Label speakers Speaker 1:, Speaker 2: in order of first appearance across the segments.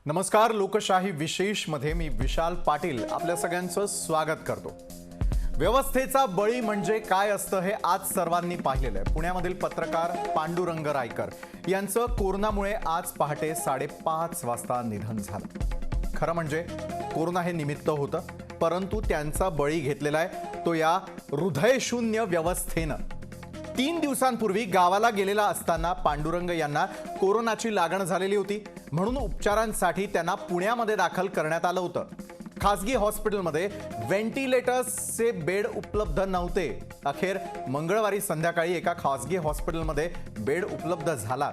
Speaker 1: नमस्कार, लोकशाही विशेष मध्ये मी विशाल पाटील आपल्या सगळ्यांचं स्वागत करतो। व्यवस्थेचा बळी म्हणजे काय असतं हे आज सर्वांनी पाहिलेलं आहे। पुण्यामधील पत्रकार पांडुरंग रायकर यांचं कोरोनामुळे आज पहाटे 5:30 वाजता निधन झालं। खरं म्हणजे कोरोना हे निमित्त होतं, परंतु त्यांचा बळी घेतलेला आहे तो या हृदयशून्य व्यवस्थेनं। 3 दिवसांपूर्वी गावाला गेलेला असताना पांडुरंग यांना कोरोनाची लागण झालेली होती, म्हणून उपचारांसाठी त्यांना पुण्यामध्ये दाखल करण्यात आलं होतं। खासगी हॉस्पिटलमध्ये व्हेंटिलेटर्सचे बेड उपलब्ध नव्हते। अखेर मंगळवारी संध्याकाळी एका खासगी हॉस्पिटलमध्ये बेड उपलब्ध झाला।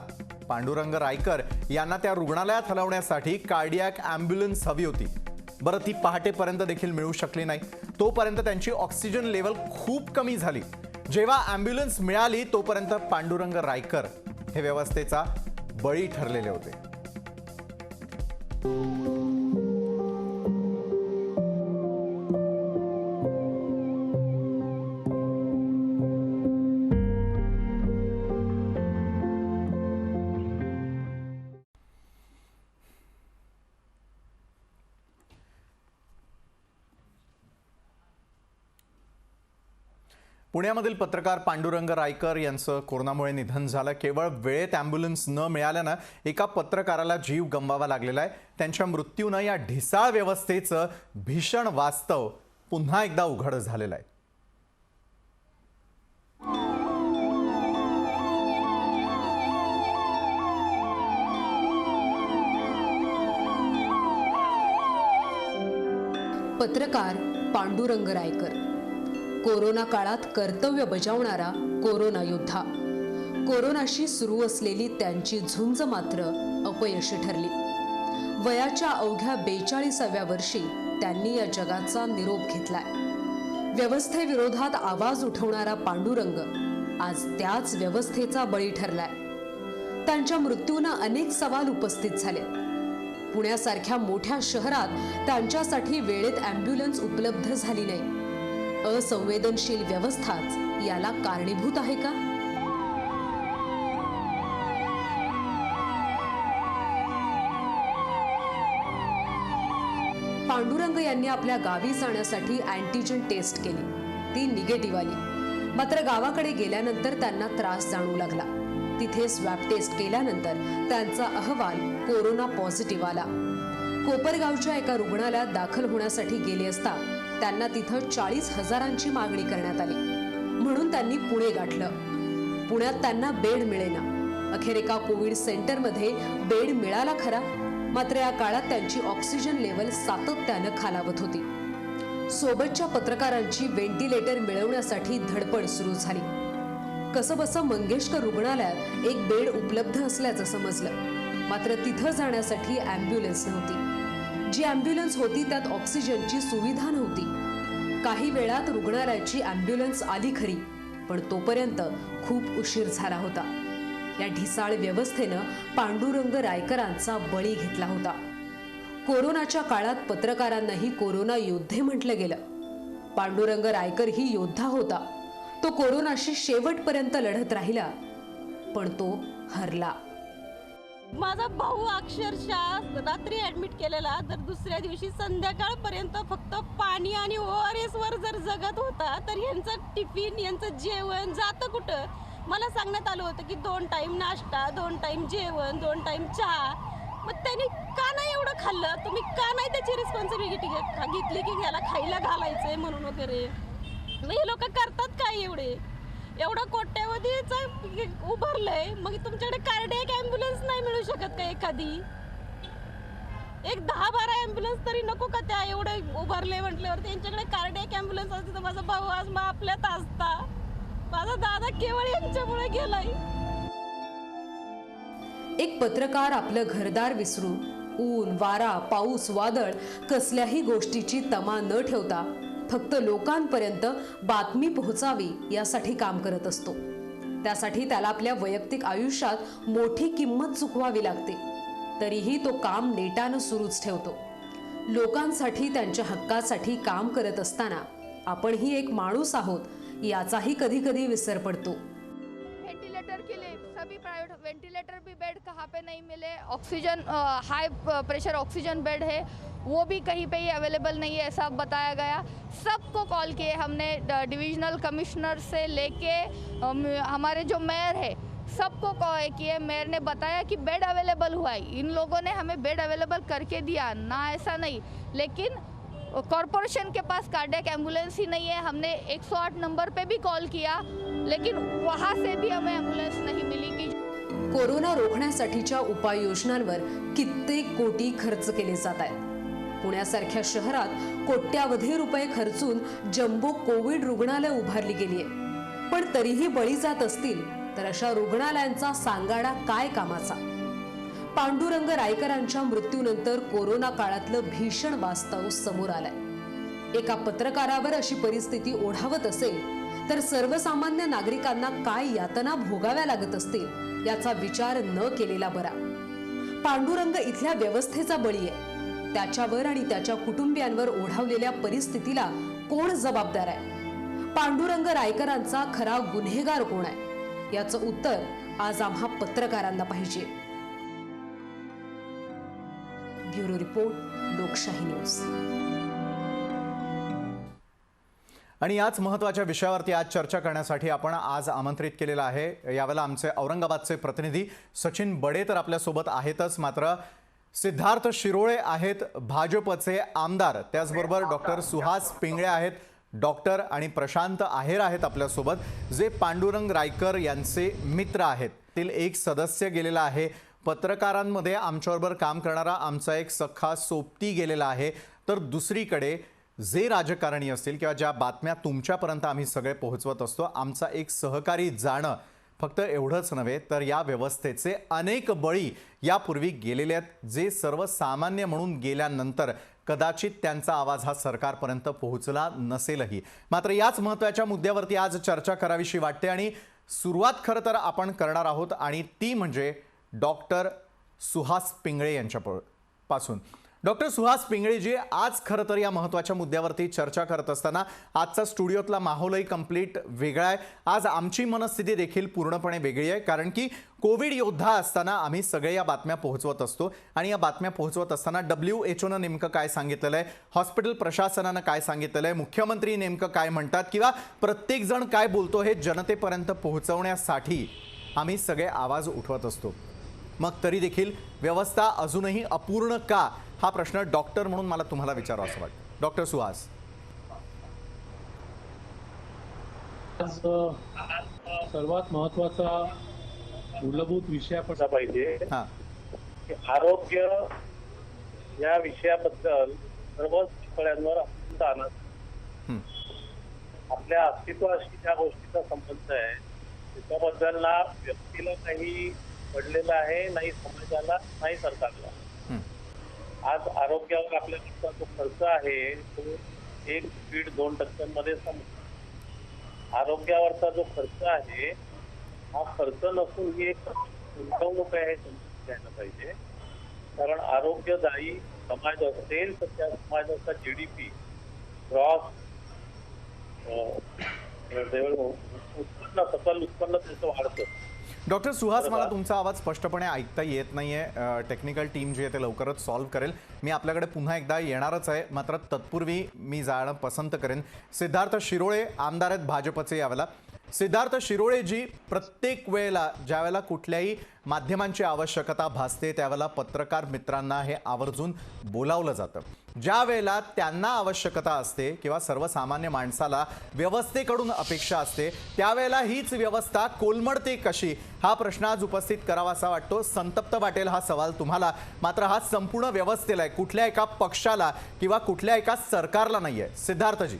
Speaker 1: पांडुरंग रायकर यांना त्या रुग्णालयात हलवण्यासाठी कार्डियक ॲम्ब्युलन्स हवी होती। बरं, ती पहाटेपर्यंत देखील मिळू शकली नाही। तोपर्यंत त्यांची ऑक्सिजन लेवल खूप कमी झाली। जेव्हा ॲम्ब्युलन्स मिळाली तोपर्यंत पांडुरंग रायकर हे व्यवस्थेचा बळी ठरलेले होते। पुण्यामधील पत्रकार पांडुरंग रायकर यांचं कोरोनामुळे निधन झालं। केवळ वेळेत ॲम्ब्युलन्स न मिळाल्यानं एका पत्रकाराला जीव गमवावा लागलेला आहे। त्यांच्या मृत्यूनं या ढिसाळ व्यवस्थेचं भीषण वास्तव पुन्हा एकदा उघड झालेलं आहे।
Speaker 2: पत्रकार पांडुरंग रायकर, कोरोना काळात कर्तव्य बजावणारा कोरोना योद्धा। कोरोनाशी सुरू असलेली त्यांची झुंज मात्र अपयशी ठरली। वयाच्या अवघ्या 42व्या वर्षी त्यांनी या जगाचा निरोप घेतलाय। व्यवस्थेविरोधात आवाज उठवणारा पांडुरंग आज त्याच व्यवस्थेचा बळी ठरलाय। त्यांच्या मृत्यूनं अनेक सवाल उपस्थित झाले। पुण्यासारख्या मोठ्या शहरात त्यांच्यासाठी वेळेत ॲम्ब्युलन्स उपलब्ध झाली नाही। असंवेदनशील व्यवस्थाच याला कारणीभूत आहे का? पांडुरंग यांनी आपल्या गावी जाण्यासाठी अँटीजन टेस्ट केली, ती निगेटिव्ह आली। मात्र गावाकडे गेल्यानंतर त्यांना त्रास जाणवू लागला। तिथे स्वॅब टेस्ट केल्यानंतर त्यांचा अहवाल कोरोना पॉझिटिव्ह आला। कोपरगावच्या एका रुग्णालयात दाखल होण्यासाठी गेले असता त्यांना तिथं 40,000ची मागणी करण्यात आली, म्हणून त्यांनी पुणे गाठलं। पुण्यात त्यांना बेड मिळेना। अखेर एका कोविड सेंटरमध्ये बेड मिळाला खरा, मात्र या काळात त्यांची ऑक्सिजन लेवल सातत्यानं खालावत होती। सोबतच्या पत्रकारांची व्हेंटिलेटर मिळवण्यासाठी धडपड सुरू झाली। कसंबसं मंगेशकर रुग्णालयात एक बेड उपलब्ध असल्याचं समजलं, मात्र तिथं जाण्यासाठी ॲम्ब्युलन्स नव्हती। जी ॲम्ब्युलन्स होती त्यात ऑक्सिजनची सुविधा नव्हती। काही वेळात रुग्णालयाची ॲम्ब्युलन्स आली खरी, पण तोपर्यंत खूप उशीर झाला होता। या ढिसाळ व्यवस्थेनं पांडुरंग रायकरांचा बळी घेतला होता। कोरोनाच्या काळात पत्रकारांनाही कोरोना योद्धे म्हटलं गेलं। पांडुरंग रायकर ही योद्धा होता। तो कोरोनाशी शेवटपर्यंत लढत राहिला, पण तो हरला।
Speaker 3: माझा भाऊ अक्षरशः रात्री ॲडमिट केलेला, तर दुसऱ्या दिवशी संध्याकाळपर्यंत फक्त पाणी आणि ORS वर जर जगत होता, तर यांचं टिफिन, यांचं जेवण जातं कुठं? मला सांगण्यात आलं होतं की 2 टाईम नाश्ता, 2 टाईम जेवण, 2 टाईम चहा। मग त्यांनी का नाही एवढं खाल्लं? तुम्ही का नाही त्याची रिस्पॉन्सिबिलिटी घेतली की याला खायला घालायचंय म्हणून वगैरे? मग हे लोक करतात काय एवढे? एवढं कोट्यावधीचं उभारलंय, मग तुमच्याकडे कार्डियक ॲम्ब्युलन्स नाही मिळू शकत का एखादी? एक 10-12 ॲम्ब्युलन्स तरी नको का? त्या एवढं उभारले म्हटल्यावर त्यांच्याकडे कार्डियक ॲम्ब्युलन्स असते तर माझा भाऊ आज मग आपल्यात असता। माझा दादा केवळ यांच्यामुळे गेलाय।
Speaker 2: एक पत्रकार आपलं घरदार विसरून ऊन, वारा, पाऊस, वादळ कसल्याही गोष्टीची तमा न ठेवता फक्त लोकांपर्यंत बातमी पोहोचावी यासाठी काम करत असतो। त्यासाठी त्याला आपल्या वैयक्तिक आयुष्यात मोठी किंमत चुकवावी लागते, तरीही तो काम नेटानं सुरूच ठेवतो। लोकांसाठी, त्यांच्या हक्कासाठी काम करत असताना आपणही एक माणूस आहोत याचाही कधी कधी विसर पडतो।
Speaker 4: वेंटिलेटर के लिए सभी प्राइवेट वेंटिलेटर भी बेड कहाँ पे नहीं मिले ऑक्सीजन हाई प्रेशर ऑक्सीजन बेड है वो भी कहीं पे ही अवेलेबल नहीं है ऐसा बताया गया। सबको कॉल किए हमने, डिविजनल कमिश्नर से लेके हमारे जो मेयर है सबको कॉल किए। मेयर ने बताया कि बेड अवेलेबल हुआ है, इन लोगों ने हमें बेड अवेलेबल करके दिया ना, ऐसा नहीं। लेकिन कॉरपोरेशन के पास कार्डियक एम्बुलेंस ही नहीं है। हमने 108 नंबर पे भी कॉल किया, लेकिन वहाँ से भी हमें एम्बुलेंस नहीं मिली। कि
Speaker 2: कोरोना रोखण्यासाठीच्या उपाययोजनांवर कित्येक कोटी खर्च केले जात आहेत। पुण्यासारख्या शहरात कोट्यावधी रुपये खर्चून जम्बो कोविड रुग्णालय उभारली गेली आहे, पण तरीही बळी जात असतील तर अशा रुग्णालयांचा सांगाडा काय कामाचा? पांडुरंग रायकरांच्या मृत्यूनंतर कोरोना काळातलं भीषण वास्तव समोर आलंय। एका पत्रकारावर अशी परिस्थिती ओढावत असेल तर सर्वसामान्य नागरिकांना काय यातना भोगाव्या लागत असतील याचा विचार न केलेला बरा। पांडुरंग इथल्या व्यवस्थेचा बळी आहे, त्याच्यावर आणि त्याच्या कुटुंबियांवर ओढावलेल्या परिस्थितीला कोण जबाबदार आहे? पांडुरंग रायकरांचा खरा गुन्हेगार कोण आहे याचं उत्तर आज आम्हा पत्रकारांना पाहिजे। ब्युरो रिपोर्ट, लोकशाही न्यूज।
Speaker 1: आणि याच महत्त्वाच्या विषयावरती आज चर्चा करण्यासाठी आपण आज आमंत्रित केलेलं आहे। यावेळेला आमचे औरंगाबादचे प्रतिनिधी सचिन बडे तर आपल्यासोबत आहेतच, मात्र सिद्धार्थ शिरोळे आहेत भाजपचे आमदार, त्याचबरोबर डॉक्टर सुहास पिंगळे आहेत, डॉक्टर आणि प्रशांत आहेर आहेत आपल्यासोबत, जे पांडुरंग रायकर यांचे मित्र आहेत। तिल एक सदस्य गेलेला आहे, पत्रकारांमध्ये आमच्याबरोबर काम करणारा आमचा एक सख्खा सोबती गेलेला आहे, तर दुसरीकडे जे राजकारणी असतील किंवा ज्या बातम्या तुमच्यापर्यंत आम्ही सगळे पोहोचवत असतो, आमचा एक सहकारी जाणं, फक्त एवढंच नव्हे तर या व्यवस्थेचे अनेक बळी यापूर्वी गेलेले आहेत, जे सर्वसामान्य म्हणून गेल्यानंतर कदाचित त्यांचा आवाज हा सरकारपर्यंत पोहोचला नसेलही। मात्र याच महत्त्वाच्या मुद्द्यावरती आज चर्चा करावीशी वाटते आणि सुरुवात खरं तर आपण करणार आहोत, आणि ती म्हणजे डॉक्टर सुहास पिंगळे यांच्यापासून। डॉक्टर सुहास पिंगळेजी, आज खरं तर या महत्त्वाच्या मुद्द्यावरती चर्चा करत असताना आजचा स्टुडिओतला माहोलही कंप्लीट वेगळा आहे। आज आमची मनस्थिती देखील पूर्णपणे वेगळी आहे, कारण की कोविड योद्धा असताना आम्ही सगळे या बातम्या पोहोचवत असतो, आणि या बातम्या पोहोचवत असताना WHOनं नेमकं काय सांगितलेलं आहे, हॉस्पिटल प्रशासनानं काय सांगितलेलं आहे, मुख्यमंत्री नेमकं काय म्हणतात किंवा प्रत्येक जण काय बोलतो हे जनतेपर्यंत पोहोचवण्यासाठी आम्ही सगळे आवाज उठवत असतो। मग तरी देखील व्यवस्था अजूनही अपूर्ण का, हा प्रश्न डॉक्टर म्हणून मला तुम्हाला विचारावा असं वाटतं। डॉक्टर सुहास,
Speaker 5: सर्वात महत्त्वाचा मूलभूत विषय आपण पाहिजे की आरोग्य या विषयाबद्दल सर्व सगळ्यांवर आणत आपल्या अस्तित्वाशी ज्या गोष्टीचा संबंध आहे त्याच्याबद्दल ना व्यक्तीला काही पडलेलं आहे, नाही समाजाला, नाही सरकारला। आज आरोग्यावर आपल्याकडचा जो खर्च आहे तो 1.2% संपतो। आरोग्यावरचा जो खर्च आहे हा खर्च नसून ही एक गुंतवणूक आहे हे समजून घ्यायला पाहिजे। कारण आरोग्यदायी समाज असेल तर त्या समाजाचा GDP ग्रॉस उत्पन्न, सकल उत्पन्न त्याचं वाढतं।
Speaker 1: डॉक्टर सुहास, मला तुमचा आवाज स्पष्टपणे ऐकता येत नाहीये, टेक्निकल टीम जी आहे ते लवकरच सॉल्व्ह करेल। मी आपल्याकडे पुन्हा एकदा येणारच आहे, मात्र तत्पूर्वी मी जाणं पसंत करेन। सिद्धार्थ शिरोळे आमदार आहेत भाजपचे यावेळेला। सिद्धार्थ शिरोळेजी, प्रत्येक वेळेला ज्यावेळेला कुठल्याही माध्यमांची आवश्यकता भासते त्यावेळेला पत्रकार मित्रांना हे आवर्जून बोलावलं जातं। ज्या वेळेला त्यांना आवश्यकता असते किंवा सर्वसामान्य माणसाला व्यवस्थेकडून अपेक्षा असते त्यावेळेला हीच व्यवस्था कोलमडते कशी, हा प्रश्न आज उपस्थित करावासा वाटतो। संतप्त वाटेल हा सवाल तुम्हाला, मात्र हा संपूर्ण व्यवस्थेला आहे, कुठल्या एका पक्षाला किंवा कुठल्या एका सरकारला नाहीये। सिद्धार्थजी,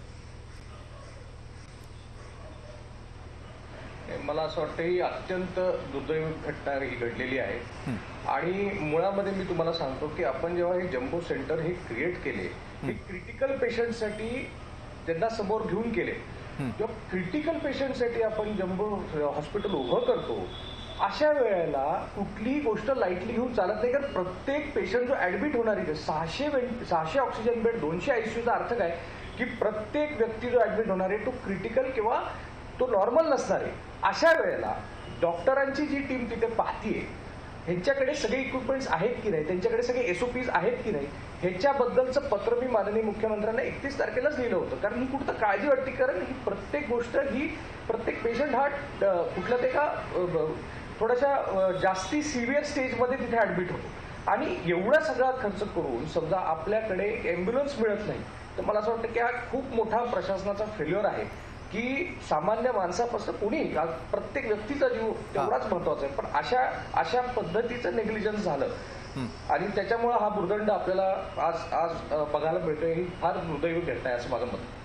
Speaker 6: मला असं वाटतं ही अत्यंत दुर्दैवी घटना ही घडलेली आहे। आणि मुळामध्ये मी तुम्हाला सांगतो की आपण जेव्हा हे जम्बो सेंटर हे क्रिएट केले, हे क्रिटिकल पेशंटसाठी त्यांना समोर घेऊन केले। जेव्हा क्रिटिकल पेशंटसाठी आपण जम्बो हॉस्पिटल उभं करतो अशा वेळेला कुठलीही गोष्ट लाईटली घेऊन चालत नाही, कारण प्रत्येक पेशंट जो ऍडमिट होणार आहे 600 ऑक्सिजन बेड 200 ICU चा अर्थ काय की प्रत्येक व्यक्ती जो ऍडमिट होणार आहे तो क्रिटिकल किंवा तो नॉर्मल नसणार आहे। अशा वेळेला डॉक्टरांची जी टीम तिथे पाहतीये ह्यांच्याकडे सगळे इक्विपमेंट्स आहेत की नाही, त्यांच्याकडे सगळे SOPs आहेत की नाही, ह्याच्याबद्दलचं पत्र मी माननीय मुख्यमंत्र्यांना 31 तारखेलाच लिहिलं होतं. कारण ही कुठं काळजी वाटते, कारण ही प्रत्येक गोष्ट ही प्रत्येक पेशंट हा कुठल्या ते का थोड्याशा जास्ती सिव्हिअर स्टेजमध्ये तिथे ॲडमिट होतो आणि एवढा सगळा खर्च करून समजा आपल्याकडे ॲम्ब्युलन्स मिळत नाही, तर मला असं वाटतं की हा खूप मोठा प्रशासनाचा फेल्युअर आहे की सामान्य माणसापासून कुणी प्रत्येक व्यक्तीचा जीव तेवढाच महत्वाचा आहे, पण अशा पद्धतीचं नेग्लिजन्स झालं आणि त्याच्यामुळे हा भूर्दंड आपल्याला आज बघायला मिळतोय. ही फार दुर्दैवी घटना आहे असं माझं मत आहे.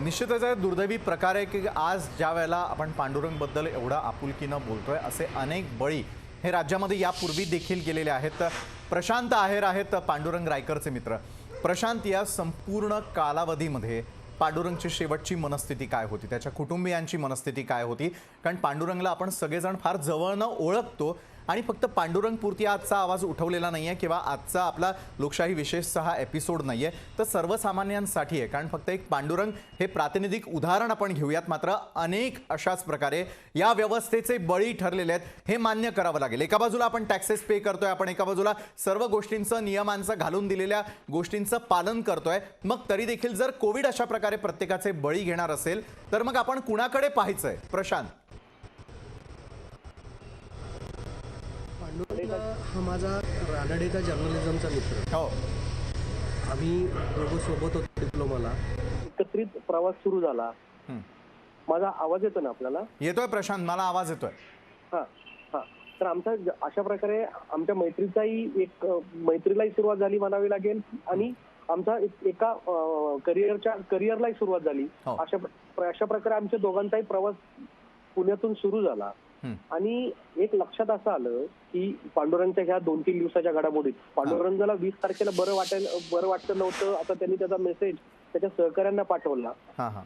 Speaker 1: निश्चितच आहे, दुर्दैवी प्रकार आहे की आज ज्या वेळेला आपण पांडुरंगबद्दल एवढा आपुलकीनं बोलतोय, असे अनेक बळी हे राज्यामध्ये यापूर्वी देखील गेलेले आहेत. प्रशांत आहेर आहेत पांडुरंग रायकरचे मित्र. प्रशांत, या संपूर्ण कालावधीमध्ये पांडुरंगची शेवटची मनस्थिती काय होती, त्याच्या कुटुंबियांची मनस्थिती काय होती? कारण पांडुरंगला आपण सगळेजण फार जवळनं ओळखतो आणि फक्त पांडुरंगपुरती आजचा आवाज उठवलेला नाही आहे किंवा आजचा आपला लोकशाही विशेषचा हा एपिसोड नाही आहे, तर सर्वसामान्यांसाठी आहे. कारण फक्त एक पांडुरंग हे प्रातिनिधिक उदाहरण आपण घेऊयात, मात्र अनेक अशाच प्रकारे या व्यवस्थेचे बळी ठरलेले आहेत, हे मान्य करावं लागेल. एका बाजूला आपण टॅक्सेस पे करतोय, आपण एका बाजूला सर्व गोष्टींचं नियमांचं घालून दिलेल्या गोष्टींचं पालन करतोय, मग तरी देखील जर कोविड अशा प्रकारे प्रत्येकाचे बळी घेणार असेल तर मग आपण कुणाकडे पाहायचंय? प्रशांत,
Speaker 7: हा माझा रानडेचा जर्नलिझमचा मित्र.
Speaker 1: हो,
Speaker 7: आम्ही दोघं सोबत होतो डिप्लोमाला.
Speaker 8: एकत्रित प्रवास सुरू झाला. माझा आवाज येतो ना आपल्याला?
Speaker 1: येतोय प्रशांत, मला आवाज येतोय.
Speaker 8: हा हा तर आमचा अशा प्रकारे आमच्या मैत्रीलाही सुरुवात झाली म्हणावी लागेल आणि आमचा एका करिअरलाही सुरुवात झाली.
Speaker 1: हो.
Speaker 8: अशा प्रकारे आमच्या दोघांचाही प्रवास पुण्यातून सुरू झाला. आणि एक लक्षात असं आलं की पांडुरंगच्या ह्या 2-3 दिवसाच्या घडामोडीत पांडुरंगाला 20 तारखेला बरं वाटतं नव्हतं. आता त्यांनी त्याचा मेसेज त्याच्या सहकाऱ्यांना पाठवला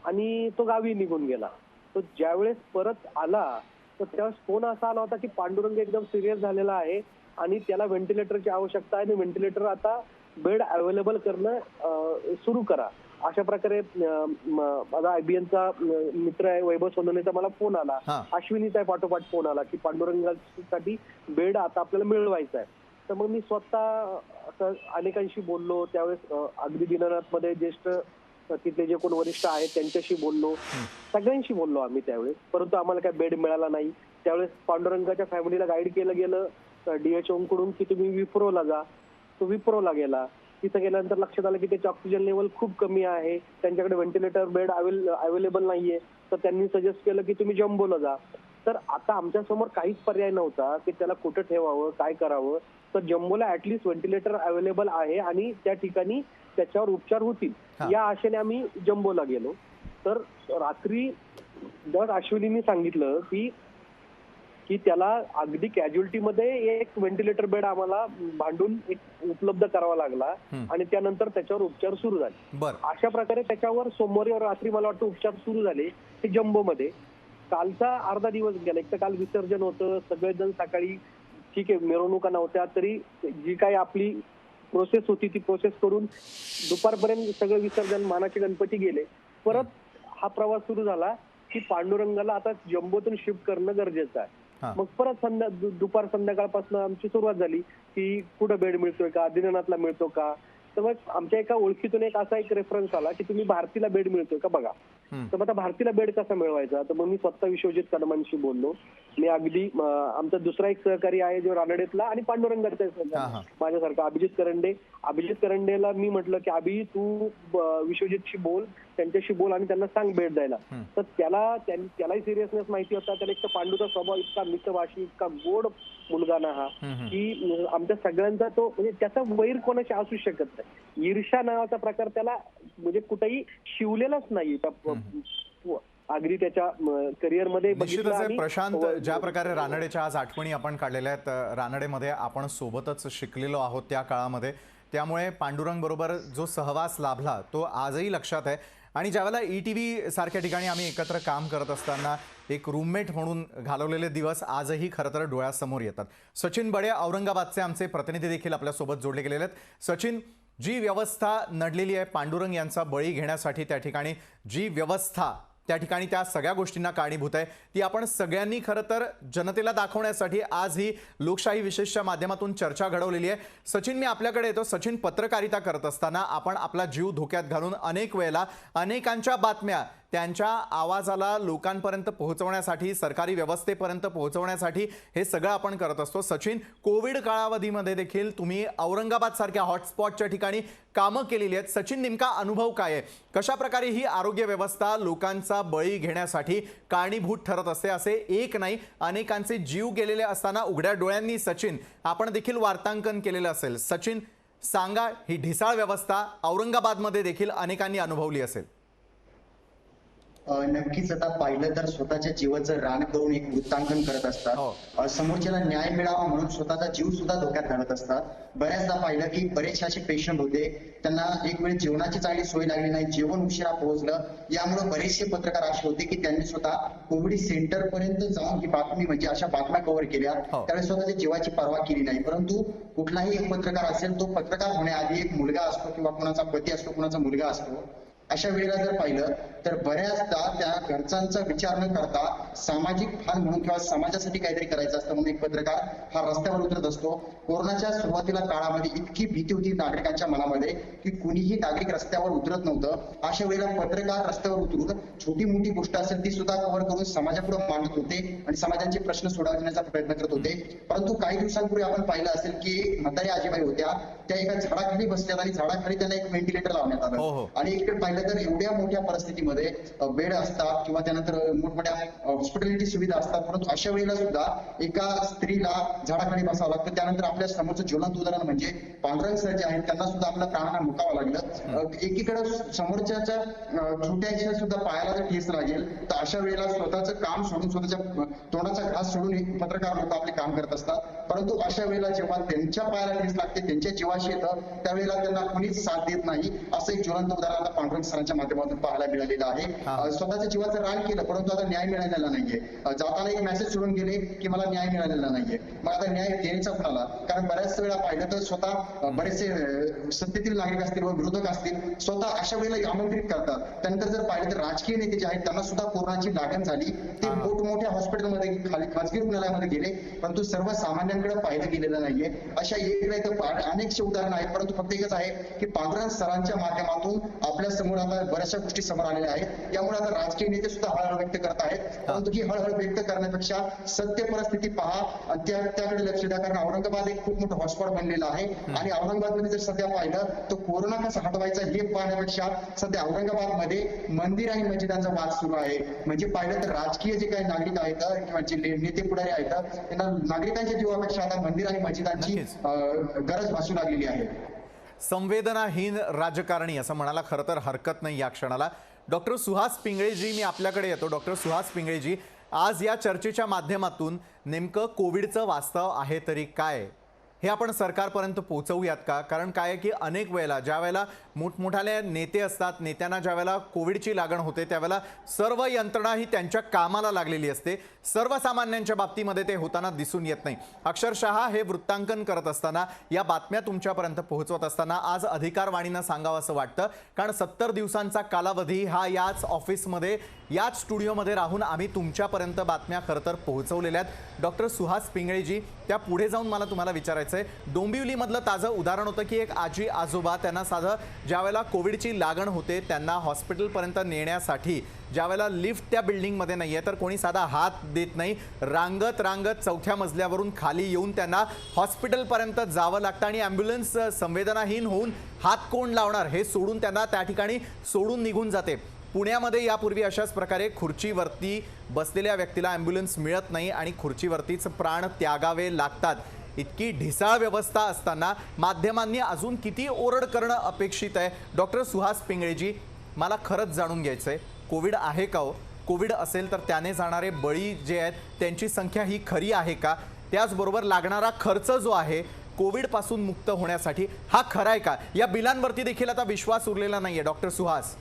Speaker 8: आणि तो गावी निघून गेला. तो ज्यावेळेस परत आला तर त्यावेळेस फोन असा आला होता की पांडुरंग एकदम सिरियस झालेला आहे आणि त्याला व्हेंटिलेटरची आवश्यकता आहे आणि व्हेंटिलेटर आता बेड अवेलेबल करणं सुरू करा. अशा प्रकारे माझा IBNचा मित्र आहे वैभव सोनवणेचा मला फोन आला, अश्विनीचा पाठोपाठ फोन आला की पांडुरंगासाठी बेड आता आपल्याला मिळवायचा आहे. तर मग मी स्वतः अनेकांशी बोललो. त्यावेळेस अगदी दीनानाथ मध्ये ज्येष्ठ तिथले जे कोण वरिष्ठ आहेत त्यांच्याशी बोललो, सगळ्यांशी बोललो आम्ही त्यावेळेस, परंतु आम्हाला काय बेड मिळाला नाही. त्यावेळेस पांडुरंगाच्या फॅमिलीला गाईड केलं गेलं DHO कडून की तुम्ही विप्रोला जा. तो विप्रोला गेला. तिथं गेल्यानंतर लक्षात आलं की त्याची ऑक्सिजन लेवल खूप कमी आहे, त्यांच्याकडे व्हेंटिलेटर बेड अवेलेबल नाहीये. तर त्यांनी सजेस्ट केलं की तुम्ही जम्बोला जा. तर आता आमच्या समोर काहीच पर्याय नव्हता की त्याला कुठं ठेवावं, काय करावं. तर जम्बोला ऍटलिस्ट व्हेंटिलेटर अवेलेबल आहे आणि त्या ठिकाणी त्याच्यावर उपचार होतील या आशेने आम्ही जम्बोला गेलो. तर रात्री अश्विनींनी सांगितलं की त्याला अगदी कॅज्युअल्टीमध्ये एक व्हेंटिलेटर बेड आम्हाला भांडून एक उपलब्ध करावा लागला आणि त्यानंतर त्याच्यावर उपचार सुरू झाले. अशा प्रकारे त्याच्यावर सोमवारी रात्री मला वाटतं उपचार सुरू झाले ते जम्बोमध्ये. कालचा अर्धा दिवस गेला. एक तर काल विसर्जन होतं, सगळेजण सकाळी ठीक आहे मिरवणुका नव्हत्या तरी जी काही आपली प्रोसेस होती ती प्रोसेस करून दुपारपर्यंत सगळं विसर्जन मानाचे गणपती गेले. परत हा प्रवास सुरू झाला की पांडुरंगाला आता जम्बोतून शिफ्ट करणं गरजेचं आहे. मग परत दुपार संध्याकाळपासून आमची सुरुवात झाली की कुठं बेड मिळतोय का, दीनानाथला मिळतो का. तर मग आमच्या एका ओळखीतून असा एक रेफरन्स आला की तुम्ही भारतीला बेड मिळतोय का बघा. तर मग आता भारतीला बेड कसा मिळवायचा. तर मग मी स्वतः विश्वजित कदमांशी बोललो. मी अगदी आमचा दुसरा एक सहकारी आहे जो रानडेतला आणि पांडुरंगाचा माझ्यासारखा अभिजित करंडेला मी म्हटलं की अभि तू विश्वजितशी बोल, त्यांच्याशी बोल आणि त्यांना सांग बेड द्यायला. तर त्यालाही सिरियसनेस माहिती होता. त्याला एक तर पांडूचा स्वभाव इतका मितभाषी, इतका गोड मुलगा ना हा की आमच्या सगळ्यांचा तो म्हणजे त्याचा वैर कोणाशी असू शकत नाही. ईर्ष्या नावाचा प्रकार त्याला म्हणजे कुठेही शिवलेलाच नाही अगदी त्याच्या करिअरमध्ये.
Speaker 1: निश्चितच प्रशांत, ज्या प्रकारे रानडेच्या आज आठवणी आपण काढलेल्या आहेत, रानडेमध्ये आपण सोबतच शिकलेलो आहोत त्या काळामध्ये, त्यामुळे पांडुरंग बरोबर जो सहवास लाभला तो आजही लक्षात आहे. आणि ज्यावेळेला ETV सारख्या ठिकाणी आम्ही एकत्र काम करत असताना एक रूममेट म्हणून घालवलेले दिवस आजही खरं तर डोळ्यासमोर येतात. सचिन बडे औरंगाबादचे आमचे प्रतिनिधी देखील आपल्यासोबत जोडले गेलेले आहेत. सचिन, जी व्यवस्था नडलेली आहे पांडुरंग यांचा बळी घेण्यासाठी, त्या ठिकाणी जी व्यवस्था त्या ठिकाणी त्या सगळ्या गोष्टींना कारणीभूत आहे ती आपण सगळ्यांनी खरं तर जनतेला दाखवण्यासाठी आज ही लोकशाही विशेषच्या माध्यमातून चर्चा घडवलेली आहे. सचिन, मी आपल्याकडे येतो. सचिन, पत्रकारिता करत असताना आपण आपला जीव धोक्यात घालून अनेक वेळेला अनेकांच्या बातम्या त्यांच्या आवाजाला लोकांपर्यंत पोहोचवण्यासाठी, सरकारी व्यवस्थेपर्यंत पोहोचवण्यासाठी हे सगळं आपण करत असतो. सचिन, कोविड काळावधीमध्ये देखील तुम्ही औरंगाबाद सारख्या हॉटस्पॉटच्या ठिकाणी कामं केलेली आहेत. सचिन, नेमका अनुभव काय आहे? कशा प्रकारे ही आरोग्य व्यवस्था लोकांचा बळी घेण्यासाठी कारणीभूत ठरत असते? असे एक नाही, अनेकांचे जीव गेलेले असताना उघड्या डोळ्यांनी सचिन आपण देखील वार्तांकन केलेलं असेल. सचिन, सांगा, ही ढिसाळ व्यवस्था औरंगाबादमध्ये देखील अनेकांनी अनुभवली असेल.
Speaker 9: नक्कीच. आता पाहिलं तर स्वतःच्या जीवाचं रान करून एक वृत्तांकन करत असतात. समोरच्याला न्याय मिळावा म्हणून स्वतःचा जीव सुद्धा धोक्यात घालत असतात. बऱ्याचदा पाहिलं की बरेचसे असे पेशंट होते, त्यांना एक वेळ जेवणाची चांगली सोय लागली नाही, जेवण उशिरा पोहोचलं. यामुळे बरेचसे पत्रकार असे होते की त्यांनी स्वतः कोविड सेंटर पर्यंत जाऊन ही बातमी म्हणजे अशा बातम्या कव्हर केल्या. त्यावेळेस स्वतःच्या जीवाची पर्वा केली नाही. परंतु कुठलाही एक पत्रकार असेल, तो पत्रकार होण्याआधी एक मुलगा असतो किंवा कोणाचा पती असतो, कोणाचा मुलगा असतो. अशा वेळेला जर पाहिलं तर बऱ्याचदा त्या घरच्यांचा विचार न करता सामाजिक भान म्हणून किंवा समाजासाठी काहीतरी करायचं असतं म्हणून एक पत्रकार हा रस्त्यावर उतरत असतो. कोरोनाच्या सुरुवातीला काळामध्ये इतकी भीती होती नागरिकांच्या मनामध्ये की कुणीही नागरिक रस्त्यावर उतरत नव्हतं. अशा वेळेला पत्रकार रस्त्यावर उतरून छोटी मोठी गोष्ट असेल ती सुद्धा कव्हर करून समाजापुढे मांडत होते आणि समाजाचे प्रश्न सोडवण्याचा प्रयत्न करत होते. परंतु काही दिवसांपूर्वी आपण पाहिलं असेल की म्हातारी आजीबाई होत्या, त्या एका झाडाखाली बसल्यात आणि झाडाखाली त्यांना एक व्हेंटिलेटर लावण्यात आलं. आणि इकडे पाहिलं तर एवढ्या मोठ्या परिस्थितीमध्ये बेड असतात किंवा त्यानंतर मोठमोठ्या हॉस्पिटॅलिटी सुविधा असतात, परंतु अशा वेळेला सुद्धा एका स्त्रीला झाडाखाली बसावं लागतं. त्यानंतर आपल्या समोरचं ज्वलंत उदाहरण म्हणजे पांडुरंग सर जे आहेत, त्यांना सुद्धा आपल्या प्राणांना मुकावं लागलं. एकीकडे समोरच्या छोट्याच्या सुद्धा पायाला जर ठेस लागेल तर अशा वेळेला स्वतःचं काम सोडून, स्वतःच्या तोंडाचा घास सोडून पत्रकार लोक आपले काम करत असतात. परंतु अशा वेळेला जेव्हा त्यांच्या पायाला ठेस लागते, त्यांच्या जीवाशी येतं, त्यावेळेला त्यांना कुणीच साथ देत नाही. असं एक ज्वलंत उदाहरण आता पांडुरंग सरांच्या माध्यमातून पाहायला मिळालेलं आहे. स्वतःच्या जीवाचं रान केलं परंतु आता न्याय मिळालेला नाहीये. जाताना एक मेसेज सोडून गेले की मला न्याय मिळालेला नाहीये. मग आता न्याय द्यायचा कुणाला? कारण बऱ्याच वेळा पाहिलं तर स्वतः बरेचसे सत्तेतील नागरिक असतील व विरोधक असतील, स्वतः अशा वेळेला आमंत्रित करतात. त्यानंतर जर पाहिलं तर राजकीय नेते जे आहेत त्यांना सुद्धा कोरोनाची लागण झाली, ते मोठमोठ्या हॉस्पिटलमध्ये खाजगी रुग्णालयामध्ये गेले, परंतु सर्वसामान्यांकडे पाहिलं गेलेलं नाहीये. अशा एक नाही तर अनेकशे उदाहरण आहेत. परंतु फक्त एकच आहे की पांडुरंग सरांच्या माध्यमातून आपल्या समोर आता बऱ्याचशा गोष्टी समोर आलेल्या आहेत. यामुळे आता राजकीय नेते सुद्धा हळहळ व्यक्त करत आहेत. परंतु ही हळहळ व्यक्त करण्यापेक्षा सत्य परिस्थिती पहा आणि त्याकडे लक्ष द्या. कारण औरंगाबाद एक खूप मोठं हॉटस्पॉट बनलेलं आहे आणि औरंगाबादमध्ये जर सध्या पाहिलं तर कोरोना कसा हटवायचा हे पाहण्यापेक्षा सध्या औरंगाबादमध्ये मंदिर आणि मस्जिदांचा वाद सुरू आहे. म्हणजे पाहिलं तर राजकीय जे काही नागरिक आहेत किंवा जे नेते पुढारी आहेत, त्यांना नागरिकांच्या जीवापेक्षा आता मंदिर आणि मस्जिदांची गरज भासू लागलेली आहे.
Speaker 1: संवेदनाहीन राजकारणी असं म्हणायला खरं तर हरकत नाही या क्षणाला. डॉक्टर सुहास पिंगळेजी, मी आपल्याकडे येतो. डॉक्टर सुहास पिंगळेजी, आज या चर्चेच्या माध्यमातून नेमकं कोविडचं वास्तव आहे तरी काय हे आपण सरकारपर्यंत पोहोचवूयात का? कारण काय आहे की अनेक वेळेला ज्या वेळेला मोठमोठाले नेते असतात, नेत्यांना ज्या वेळेला कोविडची लागण होते त्यावेळेला सर्व यंत्रणा ही त्यांच्या कामाला लागलेली असते. सर्वसामान्यांच्या बाबतीमध्ये ते होताना दिसून येत नाही. अक्षरशः हे वृत्तांकन करत असताना, या बातम्या तुमच्यापर्यंत पोहोचवत असताना आज अधिकारवाणीनं सांगावं असं वाटतं. कारण 70 दिवसांचा कालावधी हा याच ऑफिसमध्ये, याच स्टुडिओमध्ये राहून आम्ही तुमच्यापर्यंत बातम्या खरं तर पोहोचवलेल्या आहेत. डॉक्टर सुहास पिंगळेजी, त्या पुढे जाऊन मला तुम्हाला विचारायचं आहे, डोंबिवलीमधलं ताजं उदाहरण होतं की एक आजी आजोबा, त्यांना साधं ज्यावेळेला कोविडची लागण होते त्यांना हॉस्पिटलपर्यंत नेण्यासाठी ज्यावेळेला लिफ्ट त्या बिल्डिंगमध्ये नाही आहे तर कोणी साधा हात देत नाही, रांगत रांगत 4थ्या मजल्यावरून खाली येऊन त्यांना हॉस्पिटलपर्यंत जावं लागतं आणि ॲम्ब्युलन्स संवेदनाहीन होऊन हात कोण लावणार हे सोडून त्यांना त्या ठिकाणी सोडून निघून जाते. पुण्यामध्ये यापूर्वी अशाच प्रकारे खुर्चीवरती बसलेल्या व्यक्तीला ॲम्ब्युलन्स मिळत नाही आणि खुर्चीवरतीच प्राण त्यागावे लागतात. इतकी ढिसाळ व्यवस्था असताना माध्यमांनी अजून किती ओरड करणं अपेक्षित आहे? डॉक्टर सुहास पिंगळेजी, मला खरंच जाणून घ्यायचं आहे, कोविड आहे का हो? कोविड असेल तर त्याने जाणारे बळी जे आहेत त्यांची संख्या ही खरी आहे का? त्याचबरोबर लागणारा खर्च जो आहे कोविडपासून मुक्त होण्यासाठी हा खरा आहे का? या बिलांवरती देखील आता विश्वास उरलेला नाहीये. डॉक्टर सुहास,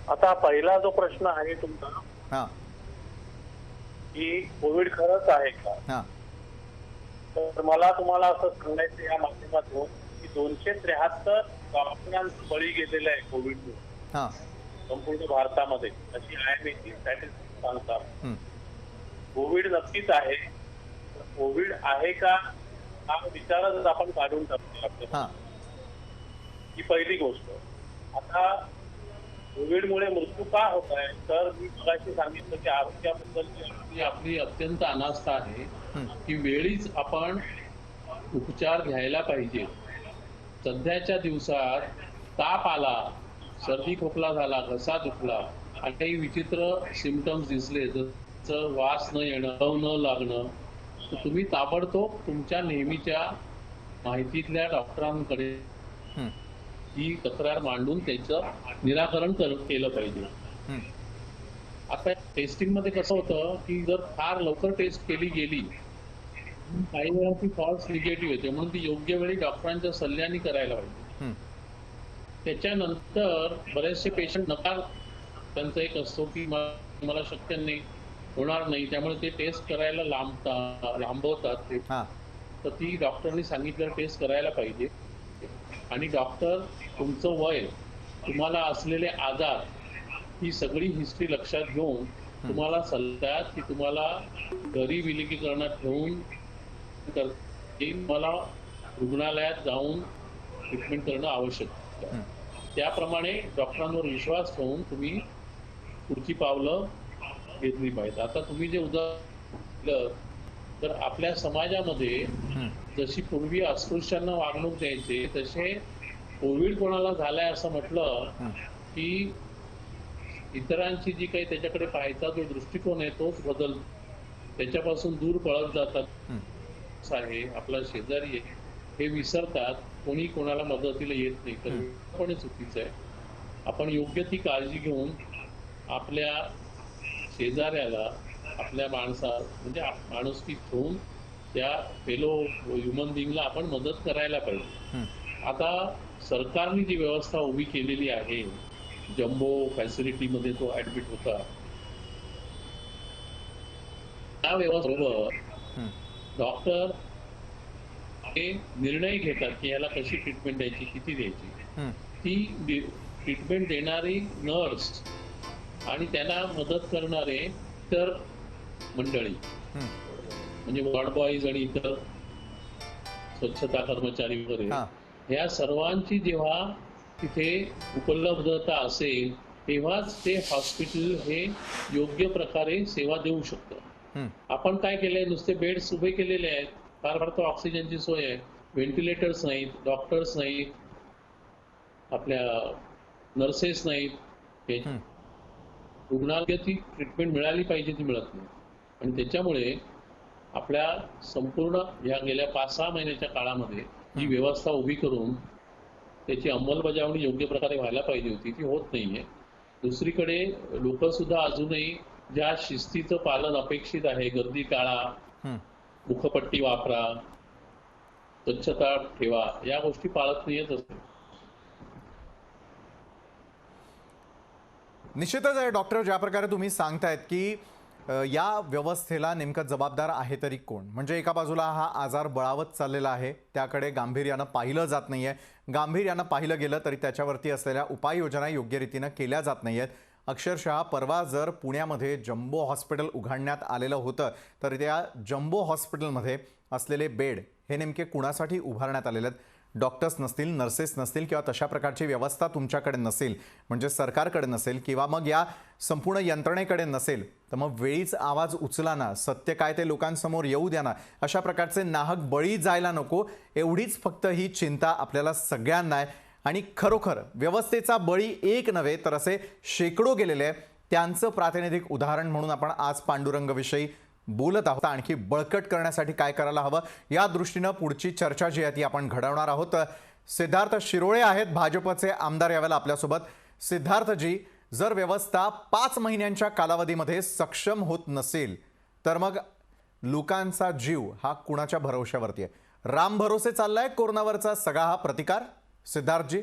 Speaker 5: आता पहिला जो प्रश्न आहे तुमचा की कोविड खरंच आहे का, तर मला तुम्हाला असं सांगायचं या माध्यमातून की 273 डॉक्टरांचा बळी गेलेला आहे कोविडमुळे. संपूर्ण भारतामध्ये अशी IMA स्टॅटिस्टिक्स सांगतात. कोविड नक्कीच आहे. कोविड आहे का हा विचारच आपण काढून टाकतो. ही पहिली गोष्ट. आता कोविडमुळे मृत्यू का होत आहे, तर मी मगाशी सांगितलं की आरोग्याबद्दलची आपली अत्यंत अनास्था आहे की वेळीच आपण उपचार घ्यायला पाहिजे. सध्याच्या दिवसात ताप आला, सर्दी खोकला झाला, घसा दुखला आणि काही विचित्र सिम्पटम्स दिसले, जसं वास न येणं, चव न लागणं, तर तुम्ही ताबडतोब तुमच्या नेहमीच्या माहितीतल्या डॉक्टरांकडे ही तक्रार मांडून त्याचं निराकरण केलं पाहिजे. आता टेस्टिंग मध्ये कसं होतं की जर फार लवकर टेस्ट केली गेली, काही वेळा ती फॉल्स निगेटिव्ह येते, म्हणून ती योग्य वेळी डॉक्टरांच्या सल्ल्याने करायला पाहिजे. त्याच्यानंतर बरेचसे पेशंट नकार त्यांचा एक असतो की मला शक्य नाही, होणार नाही, त्यामुळे ते टेस्ट करायला लांबवतात ते. तर ती डॉक्टरनी सांगितलं टेस्ट करायला पाहिजे. आणि डॉक्टर तुमचं वय, तुम्हाला असलेले आजार, ही सगळी हिस्ट्री लक्षात घेऊन तुम्हाला सल्ला की तुम्हाला घरी विलगीकरणात ठेवून मला रुग्णालयात जाऊन ट्रीटमेंट करणं आवश्यक आहे. त्याप्रमाणे डॉक्टरांवर विश्वास ठेवून तुम्ही पुढची पावलं घेतली पाहिजे. आता तुम्ही जे उदाहरण, तर आपल्या समाजामध्ये जशी पूर्वी अस्पृश्यांना वागणूक द्यायचे, तसे कोविड कोणाला झालाय असं म्हटलं की इतरांची जी काही त्याच्याकडे पाहायचा जो दृष्टिकोन आहे तोच बदलतो, त्याच्यापासून दूर पळत जातात. आहे आपला शेजारी आहे हे विसरतात, कोणी कोणाला मदतीला येत नाही, तर पण चुकीचं आहे. आपण योग्य ती काळजी घेऊन आपल्या शेजाऱ्याला, आपल्या म्हणजे माणुसकी ठेवून त्या फेलो ह्युमन बिंगला आपण मदत करायला पाहिजे. आता सरकारने जी व्यवस्था उभी केलेली आहे, जम्बो फॅसिलिटीमध्ये तो ऍडमिट होता, त्या व्यवस्थेबरोबर डॉक्टर हे निर्णय घेतात की याला कशी ट्रीटमेंट द्यायची, किती द्यायची. ती ट्रीटमेंट देणारी नर्स आणि त्यांना मदत करणारे इतर मंडळी, म्हणजे वॉर्ड बॉईज आणि इतर स्वच्छता कर्मचारी वगैरे, ह्या सर्वांची जेव्हा तिथे उपलब्धता असेल तेव्हाच ते हॉस्पिटल हे योग्य प्रकारे सेवा देऊ शकतं. आपण काय केलंय, नुसते बेड्स उभे केलेले आहेत, फार फार तर ऑक्सिजनची सोय आहे, व्हेंटिलेटर्स नाहीत, डॉक्टर्स नाहीत, आपल्या नर्सेस नाहीत. रुग्णाला ती ट्रीटमेंट मिळाली पाहिजे ती मिळत नाही. आणि त्याच्यामुळे आपल्या संपूर्ण या गेल्या 5-6 महिन्याच्या काळामध्ये जी व्यवस्था उभी करून त्याची अंमलबजावणी योग्य प्रकारे व्हायला पाहिजे होती ती होत नाहीये. दुसरीकडे लोक सुद्धा अजूनही ज्या शिस्तीचं पालन अपेक्षित आहे, गर्दी टाळा, मुखपट्टी वापरा, स्वच्छता ठेवा, या गोष्टी पाळत नाहीयेत असते.
Speaker 1: निश्चितच आहे डॉक्टर, ज्या प्रकारे तुम्ही सांगतायत की या व्यवस्थेला नेमकं जबाबदार आहे तरी कोण. म्हणजे एका बाजूला हा आजार बळावत चाललेला आहे, त्याकडे गांभीर्यानं पाहिलं जात नाहीये. गांभीर्यानं पाहिलं गेलं तरी त्याच्यावरती असलेल्या उपाययोजना योग्य रीतीनं केल्या जात नाहीयेत. अक्षरशः परवा जर पुण्यामध्ये जम्बो हॉस्पिटल उघडण्यात आलेलं होतं, तर त्या जम्बो हॉस्पिटलमध्ये असलेले बेड हे नेमके कुणासाठी उभारण्यात आलेले आहेत. डॉक्टर्स नसतील, नर्सेस नसतील किंवा तशा प्रकारची व्यवस्था तुमच्याकडे नसेल, म्हणजे सरकारकडे नसेल किंवा मग या संपूर्ण यंत्रणेकडे नसेल, तर मग वेळीच आवाज उचला ना, सत्य काय ते लोकांसमोर येऊ द्या ना, अशा प्रकारचे नाहक बळी जायला नको, एवढीच फक्त ही चिंता आपल्याला सगळ्यांना आहे. आणि खरोखर व्यवस्थेचा बळी एक नव्हे तर असे शेकडो गेलेले आहे. त्यांचं प्रातिनिधिक उदाहरण म्हणून आपण आज पांडुरंगविषयी बोलत आहोत. आणखी बळकट करण्यासाठी काय करायला हवं या दृष्टीनं पुढची चर्चा जी आहे ती आपण घडवणार आहोत. सिद्धार्थ शिरोळे आहेत, भाजपचे आमदार, यावेळेला आपल्यासोबत. सिद्धार्थजी, जर व्यवस्था 5 महिन्यांच्या कालावधीमध्ये सक्षम होत नसेल तर मग लोकांचा जीव हा कुणाच्या भरोश्यावरती आहे? राम भरोसे चाललाय कोरोनावरचा सगळा हा प्रतिकार? सिद्धार्थजी,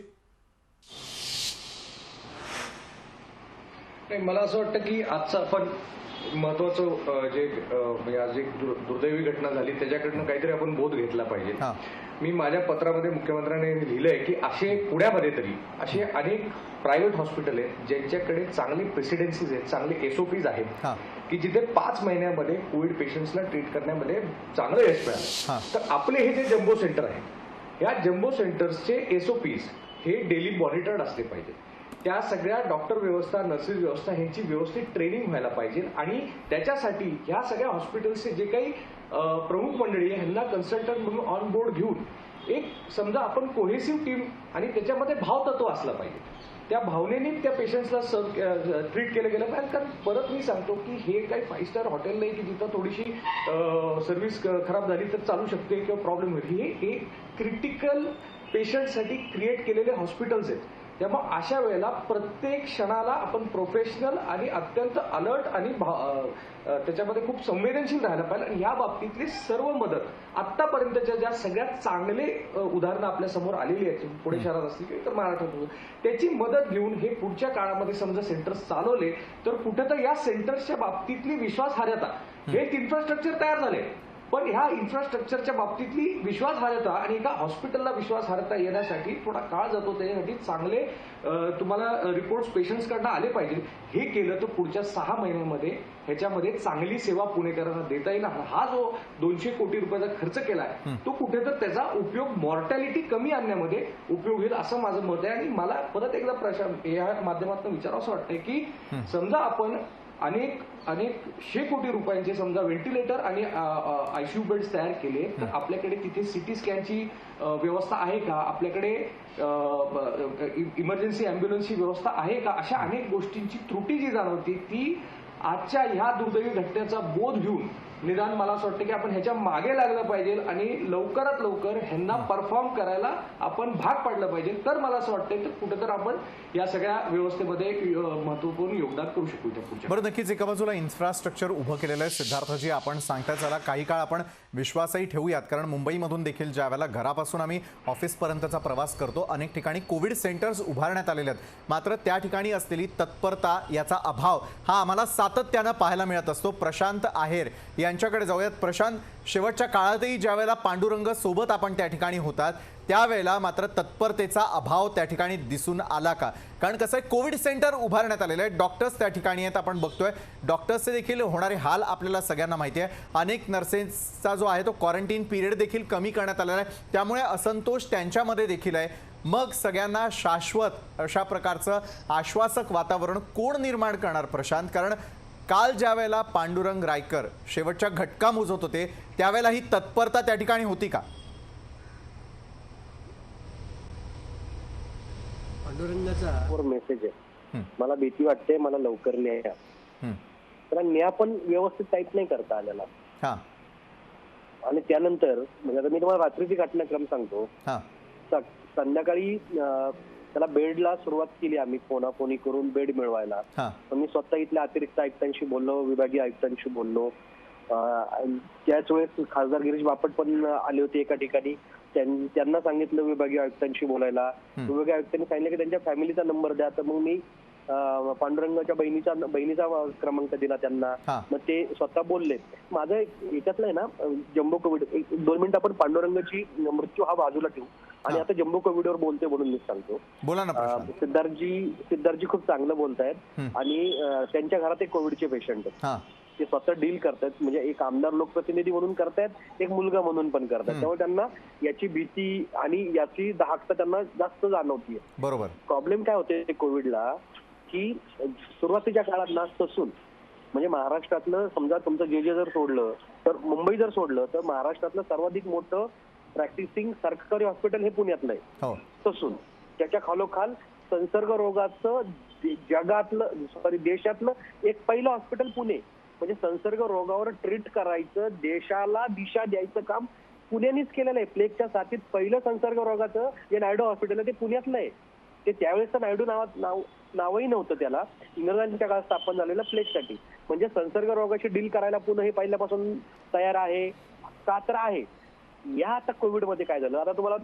Speaker 6: मला असं वाटतं की आजचं आपण महत्वाचं जे म्हणजे आज एक दुर्दैवी घटना झाली त्याच्याकडनं काहीतरी आपण बोध घेतला पाहिजे. मी माझ्या पत्रामध्ये मुख्यमंत्र्यांनी लिहिलंय की असे पुण्यामध्ये तरी असे अनेक प्रायव्हेट हॉस्पिटल आहेत ज्यांच्याकडे चांगली प्रेसिडेन्सीज आहेत, चांगले एसओपीज आहेत की जिथे 5 महिन्यामध्ये कोविड पेशंट्सला ट्रीट करण्यामध्ये चांगलं यश मिळालं. तर आपले हे जे जम्बो सेंटर आहे, या जम्बो सेंटर्सचे एसओपीज हे डेली मॉनिटर्ड असले पाहिजे. त्या सगळ्या डॉक्टर व्यवस्था, नर्सेस व्यवस्था ह्यांची व्यवस्थित ट्रेनिंग व्हायला पाहिजे आणि त्याच्यासाठी ह्या सगळ्या हॉस्पिटल्सचे जे काही प्रमुख मंडळी आहे ह्यांना कन्सल्टंट म्हणून ऑन बोर्ड घेऊन एक समजा आपण कोहेसिव्ह टीम आणि त्याच्यामध्ये भावतत्व असलं पाहिजे. त्या भावनेने त्या पेशंट्सला ट्रीट केलं गेलं पाहिजे. कारण परत मी सांगतो की हे काही 5 स्टार हॉटेल नाही की जिथं थोडीशी सर्व्हिस खराब झाली तर चालू शकते किंवा प्रॉब्लेम होईल. हे क्रिटिकल पेशंटसाठी क्रिएट केलेले हॉस्पिटल्स आहेत. त्यामुळे अशा वेळेला प्रत्येक क्षणाला आपण प्रोफेशनल आणि अत्यंत अलर्ट आणि त्याच्यामध्ये खूप संवेदनशील राहायला पाहिजे. आणि या बाबतीतली सर्व मदत आतापर्यंतच्या ज्या सगळ्यात चांगले उदाहरणं आपल्या समोर आलेली आहेत, पुणे शहरात असतील किंवा तर महाराष्ट्रात, त्याची मदत घेऊन हे पुढच्या काळामध्ये समजा सेंटर्स चालवले तर कुठे तर या सेंटर्सच्या बाबतीतली विश्वासार्हता, हे इन्फ्रास्ट्रक्चर तयार झाले पण ह्या इन्फ्रास्ट्रक्चरच्या बाबतीतली विश्वासार्हता आणि एका हॉस्पिटलला विश्वासार्हता येण्यासाठी थोडा काळ जातो. त्याच्यासाठी चांगले तुम्हाला रिपोर्ट्स पेशंट्सकडनं आले पाहिजे. हे केलं तर पुढच्या 6 महिन्यामध्ये ह्याच्यामध्ये चांगली सेवा पुणेकरांना देता येईल. हा जो 200 कोटी रुपयाचा खर्च केलाय तो कुठे तर त्याचा उपयोग मॉर्टॅलिटी कमी आणण्यामध्ये उपयोग होईल असं माझं मत आहे. आणि मला परत एकदा प्रश्न या माध्यमातून विचारावं असं वाटतंय की समजा आपण अनेक 100 कोटी रुपयांचे समजा व्हेंटिलेटर आणि आयसीयू बेड्स तयार केले तर आपल्याकडे तिथे सिटी स्कॅनची व्यवस्था आहे का, आपल्याकडे इमर्जन्सी अँब्युलन्सची व्यवस्था आहे का, अशा अनेक गोष्टींची त्रुटी जी जाणवती ती आजच्या ह्या दुर्दैवी घटनेचा बोध घेऊन निदान मला असं वाटतं की आपण ह्याच्या मागे लागलं पाहिजे आणि लवकरात लवकर ह्यांना परफॉर्म करायला आपण भाग पाडलं पाहिजे. तर मला असं वाटतं की कुठेतरी आपण या सगळ्या व्यवस्थेमध्ये महत्वपूर्ण योगदान करू शकू.
Speaker 1: बरं, नक्कीच एका बाजूला इन्फ्रास्ट्रक्चर उभं केलेलं आहे सिद्धार्थजी, आपण सांगताय चला काही काळ आपण विश्वासही ठेवूयात. कारण मुंबईमधून देखील ज्या वेळेला घरापासून आम्ही ऑफिसपर्यंतचा प्रवास करतो अनेक ठिकाणी कोविड सेंटर्स उभारण्यात आलेले आहेत, मात्र त्या ठिकाणी असलेली तत्परता याचा अभाव हा आम्हाला सातत्यानं पाहायला मिळत असतो. प्रशांत आहेर यांच्याकडे जाऊयात. प्रशांत, शेवटच्या काळातही ज्या वेळेला पांडुरंग सोबत आपण त्या ठिकाणी होतात त्यावेळेला मात्र तत्परतेचा अभाव त्या ठिकाणी दिसून आला का? कारण कसं आहे, कोविड सेंटर उभारण्यात आलेलं आहे, डॉक्टर्स त्या ठिकाणी आहेत, आपण बघतोय डॉक्टर्सचे देखील होणारे हाल आपल्याला सगळ्यांना माहिती आहे. अनेक नर्सेसचा जो आहे तो क्वारंटीन पिरियड देखील कमी करण्यात आलेला आहे, त्यामुळे असंतोष त्यांच्यामध्ये देखील आहे. मग सगळ्यांना शाश्वत अशा प्रकारचं आश्वासक वातावरण कोण निर्माण करणार प्रशांत? कारण काल ज्या वेळेला पांडुरंग रायकर शेवटच्या घटका मोजत होते त्यावेळेला ही तत्परता त्या ठिकाणी होती का?
Speaker 8: पांडुरंगाचा मेसेज आहे, मला भीती वाटते, मला लवकर न्याय. तर न्याय पण व्यवस्थित टाईप नाही करता आलेला. आणि त्यानंतर म्हणजे आता मी तुम्हाला रात्रीची घटनाक्रम सांगतो. संध्याकाळी त्याला बेडला सुरुवात केली आम्ही फोनाफोनी करून बेड मिळवायला. मी स्वतः इथल्या अतिरिक्त आयुक्तांशी बोललो, विभागीय आयुक्तांशी बोललो. त्याच वेळेस खासदार गिरीश बापट पण आले होते एका ठिकाणी, त्यांना सांगितलं विभागीय आयुक्तांशी बोलायला. विभागीय आयुक्तांनी सांगितलं की त्यांच्या फॅमिलीचा नंबर द्या. तर मग मी पांडुरंगाच्या बहिणीचा क्रमांक दिला त्यांना. मग ते स्वतः बोलले. माझं याच्यातलं आहे ना जम्बो कोविड, 2 मिनिटं आपण पांडुरंगाची मृत्यू हा बाजूला ठेवू आणि आता जम्बो कोविडवर बोलते म्हणून मी सांगतो.
Speaker 1: बोला ना.
Speaker 8: सिद्धार्थजी खूप चांगलं बोलतायत आणि त्यांच्या घरात एक कोविडचे पेशंट आहेत, ते स्वतः डील करतात. म्हणजे एक आमदार लोकप्रतिनिधी म्हणून करतायत, एक मुलगा म्हणून पण करतात. त्यामुळे त्यांना याची भीती आणि याची दाहकता त्यांना जास्त जाणवतीये.
Speaker 1: बरोबर.
Speaker 8: प्रॉब्लेम काय होते कोविडला की सुरुवातीच्या काळात ना ससून म्हणजे महाराष्ट्रातलं समजा तुमचं जे जर सोडलं तर मुंबई जर सोडलं तर महाराष्ट्रातलं सर्वाधिक मोठं प्रॅक्टिसिंग सरकारी हॉस्पिटल हे पुण्यातलं आहे ससून. त्याच्या खालोखाल संसर्ग रोगाचं जगातलं देशातलं एक पहिलं हॉस्पिटल पुणे. म्हणजे संसर्ग रोगावर ट्रीट करायचं, देशाला दिशा द्यायचं काम पुण्यानेच केलेलं आहे. प्लेगच्या साथीत पहिलं संसर्ग रोगाचं जे नायडू हॉस्पिटल आहे ते पुण्यातलं आहे. ते त्यावेळेस नायडू नावही नव्हतं त्याला, इंग्रजांच्या काळात स्थापन झालेलं प्लेगसाठी. म्हणजे संसर्ग रोगाशी डील करायला पुणे हे पहिल्यापासून तयार आहे का तर आहे. या आता कोविडमध्ये काय झालं, आता तुम्हाला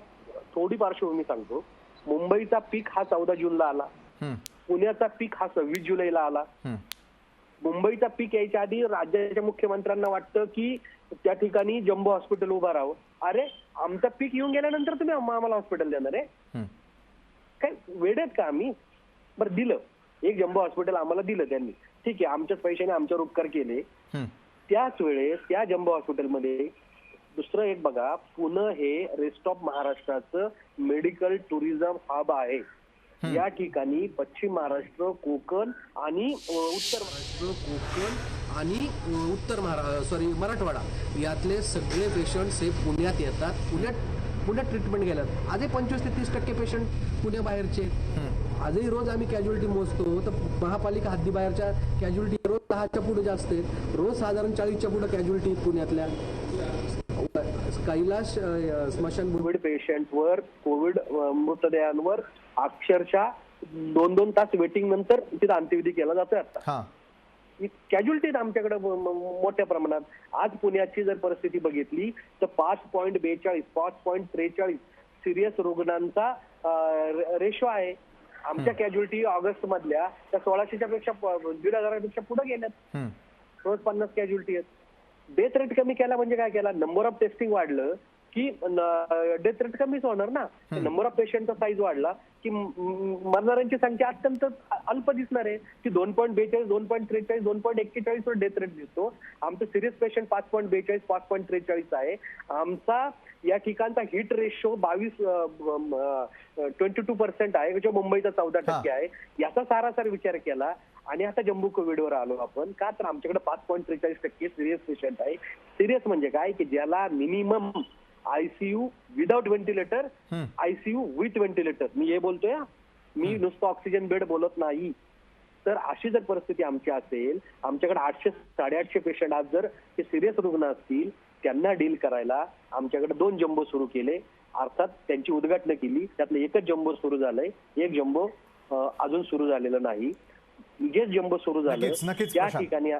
Speaker 8: थोडी पार्श्वभूमी सांगतो. मुंबईचा पीक हा 14 जूनला आला, पुण्याचा पीक हा 26 जुलैला आला. मुंबईचा पीक यायच्या आधी राज्याच्या मुख्यमंत्र्यांना वाटतं की त्या ठिकाणी जम्बो हॉस्पिटल उभं राहावं. अरे आमचा पीक येऊन गेल्यानंतर तुम्ही आम्हाला हॉस्पिटल देणार आहे? काय वेडेत का आम्ही? बरं दिलं, एक जम्बो हॉस्पिटल आम्हाला दिलं त्यांनी, ठीक आहे, आमच्याच पैशाने आमच्यावर उपकार केले. त्याच वेळेस त्या जम्बो हॉस्पिटलमध्ये दुसरं एक बघा, पुणे हे रेस्ट ऑफ महाराष्ट्राचं मेडिकल टुरिझम हब आहे. या ठिकाणी पश्चिम महाराष्ट्र, कोकण आणि उत्तर
Speaker 7: मराठवाडा यातले सगळे पेशंट्स हे पुण्यात येतात. पुण्यात ट्रीटमेंट गेल्यात. आधी 25 ते 30% पेशंट पुण्याबाहेरचे. आजही रोज आम्ही कॅज्युअलिटी मोजतो तर महापालिका हद्दीबाहेरच्या कॅज्युअलिटी रोज 10च्या पुढे जास्त आहेत. रोज साधारण 40च्या पुढे कॅज्युअलिटी पुण्यातल्या. कैलास स्मशान
Speaker 8: कोविड पेशंटवर, कोविड मृतदेहांवर अक्षरशः 2-2 तास वेटिंग नंतर तिथे अंत्यविधी केला जातोय. आता कॅज्युअलिटी आमच्याकडे मोठ्या प्रमाणात. आज पुण्याची जर परिस्थिती बघितली तर 5.42 5.43 सिरियस रुग्णांचा रेशो आहे. आमच्या कॅज्युअलिटी ऑगस्ट मधल्या त्या 1600च्या पेक्षा 1,500 पुढे गेल्यात. रोज 50 कॅज्युअलिटी आहेत. डेथ रेट कमी केला म्हणजे काय केला? नंबर ऑफ टेस्टिंग वाढलं की डेथ रेट कमीच होणार ना. नंबर ऑफ पेशंटचा साईज वाढला की मरणाऱ्यांची संख्या अत्यंत अल्प दिसणार आहे. की 2.42 2.43 2.41 वर डेथ रेट दिसतो. आमचं सिरियस पेशंट 5.42 5.43 आहे. आमचा या ठिकाणचा हिट रेशो 22% आहे, म्हणजे मुंबईचा 14% आहे. याचा सारासार विचार केला आणि आता जम्बो कोविडवर आलो आपण. का तर आमच्याकडे 5.43% सिरियस पेशंट आहे. सिरियस म्हणजे काय की ज्याला minimum ICU without ventilator, ICU with ventilator, मी हे बोलतोय, मी नुसतं ऑक्सिजन बेड बोलत नाही. तर अशी जर परिस्थिती आमची असेल, आमच्याकडे 800-850 पेशंट आज जर ते सिरियस रुग्ण असतील, त्यांना डील करायला आमच्याकडे 2 जम्बो सुरू केले. अर्थात त्यांची उद्घाटन केली. त्यातलं एकच जम्बो सुरू झालंय, एक जम्बो अजून सुरू झालेलं नाही. जे जम्बो सुरू झालं त्या ठिकाणी.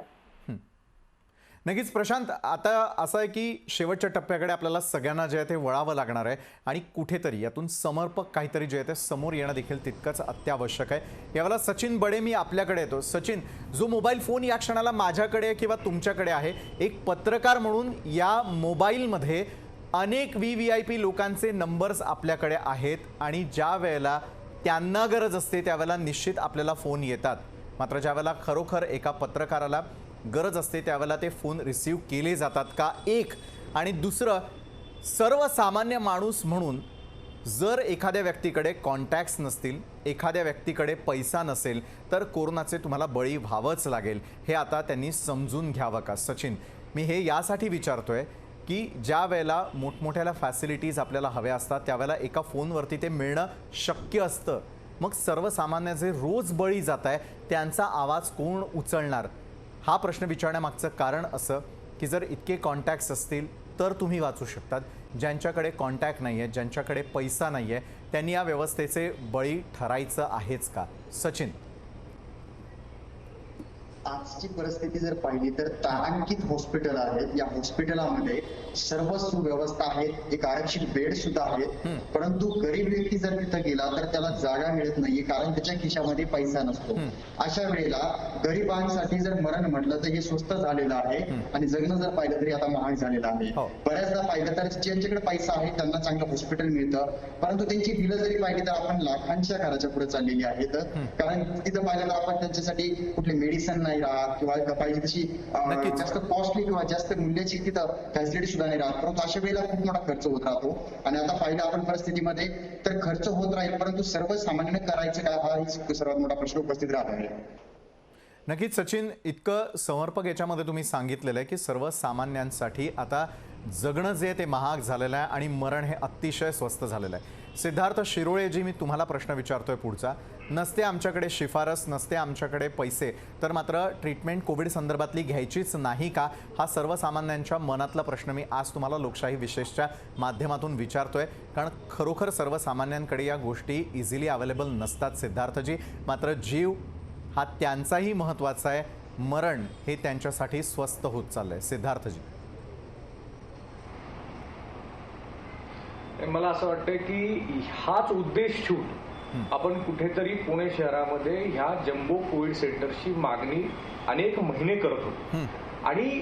Speaker 1: नक्कीच प्रशांत, आता असं आहे की शेवटच्या टप्प्याकडे आपल्याला सगळ्यांना जे आहे ते वळावं लागणार आहे आणि कुठेतरी यातून समर्पक काहीतरी जे आहे ते समोर येणं देखील तितकंच अत्यावश्यक आहे. यावेळेला सचिन बडे मी आपल्याकडे येतो. सचिन, जो मोबाईल फोन या क्षणाला माझ्याकडे किंवा तुमच्याकडे आहे, एक पत्रकार म्हणून या मोबाईलमध्ये अनेक VVIP लोकांचे नंबर्स आपल्याकडे आहेत आणि ज्या वेळेला त्यांना गरज असते त्यावेळेला निश्चित आपल्याला फोन येतात. मात्र ज्यावेळेला खरोखर एका पत्रकाराला गरज असते त्यावेळेला ते फोन रिसीव केले जातात का? एक. आणि दुसरं, सर्वसामान्य माणूस म्हणून जर एखाद्या व्यक्तीकडे कॉन्टॅक्ट्स नसतील, एखाद्या व्यक्तीकडे पैसा नसेल तर कोरोनाचे तुम्हाला बळी व्हावंच लागेल. हे आता त्यांनी समजून घ्यावं का? सचिन, मी हे यासाठी विचारतोय की ज्या वेळेला मोठमोठ्याला फॅसिलिटीज आपल्याला हव्या असतात त्यावेळेला एका फोनवरती ते मिळणं शक्य असतं. मग सर्वसामान्य जे रोज बळी जात आहे त्यांचा आवाज कोण उचलणार? हा प्रश्न विचारण्यामागचं कारण असं की जर इतके कॉन्टॅक्ट्स असतील तर तुम्ही वाचू शकतात. ज्यांच्याकडे कॉन्टॅक्ट नाही आहे, ज्यांच्याकडे पैसा नाही आहे, त्यांनी या व्यवस्थेचे बळी ठरायचं आहेच का? सचिन,
Speaker 9: आजची परिस्थिती जर पाहिली तर तारांकित हॉस्पिटल आहेत. या हॉस्पिटलामध्ये सर्व सुव्यवस्था आहेत, एक आरक्षित बेड सुद्धा आहेत. परंतु गरीब व्यक्ती जर तिथं गेला तर त्याला जागा मिळत नाहीये, कारण त्याच्या खिशामध्ये पैसा नसतो. अशा वेळेला गरिबांसाठी जर मरण म्हटलं तर हे स्वस्त झालेलं आहे आणि जगणं जर पाहिलं तरी आता महाग झालेलं आहे. बऱ्याचदा पाहिलं तर ज्यांच्याकडे पैसा आहे त्यांना चांगलं हॉस्पिटल मिळतं, परंतु त्यांची बिलं जरी पाहिली तर आपण लाखांच्या घराच्या पुढे चाललेली आहेत. कारण तिथं पाहिलं तर आपण त्यांच्यासाठी कुठले मेडिसिन नाही राहत किंवा पाहिजे तशी जास्त कॉस्टली किंवा जास्त मूल्याची तिथं फॅसिलिटी सुद्धा नाही राहत. परंतु अशा वेळेला खूप मोठा खर्च होत राहतो आणि आता पाहिलं आपण परिस्थितीमध्ये तर खर्च होत राहील, परंतु सर्वसामान्याने करायचं काय हा सर्वात मोठा प्रश्न उपस्थित राहत आहे.
Speaker 1: नक्कीच सचिन, इतकं समर्पक याच्यामध्ये तुम्ही सांगितलेलं आहे की सर्वसामान्यांसाठी आता जगणं जे ते महाग झालेलं आहे आणि मरण हे अतिशय स्वस्त झालेलं आहे. सिद्धार्थ शिरोळेजी, मी तुम्हाला प्रश्न विचारतोय पुढचा. नसते आमच्याकडे शिफारस, नसते आमच्याकडे पैसे, तर मात्र ट्रीटमेंट कोविड संदर्भातली घ्यायचीच नाही का? हा सर्वसामान्यांच्या मनातला प्रश्न मी आज तुम्हाला लोकशाही विशेषच्या माध्यमातून विचारतोय, कारण खरोखर सर्वसामान्यांकडे या गोष्टी इझिली अवेलेबल नसतात सिद्धार्थजी. मात्र जीव हा त्यांचाही महत्त्वाचा आहे, मरण हे त्यांच्यासाठी स्वस्त होत चाललंय. सिद्धार्थजी,
Speaker 6: मला असं वाटतं की हाच उद्देश ठेवून आपण कुठेतरी पुणे शहरामध्ये ह्या जम्बो कोविड सेंटरची मागणी अनेक महिने करत होतो आणि